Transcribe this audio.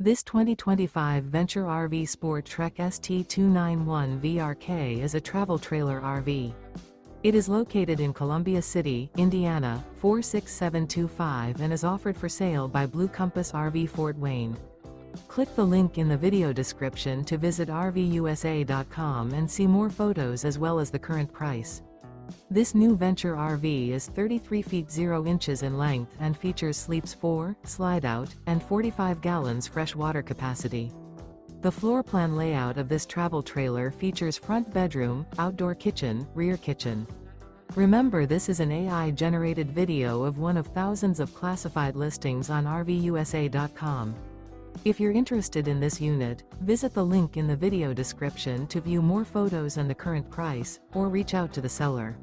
This 2025 Venture RV SportTrek ST291VRK is a travel trailer RV. It is located in Columbia City, Indiana, 46725 and is offered for sale by Blue Compass RV Fort Wayne. Click the link in the video description to visit RVUSA.com and see more photos as well as the current price. This new Venture RV is 33 feet 0 inches in length and features sleeps 4, Slideout, and 45 gallons fresh water capacity. The floor plan layout of this travel trailer features front bedroom, outdoor kitchen, rear kitchen. Remember, this is an AI-generated video of one of thousands of classified listings on RVUSA.com. If you're interested in this unit, visit the link in the video description to view more photos and the current price, or reach out to the seller.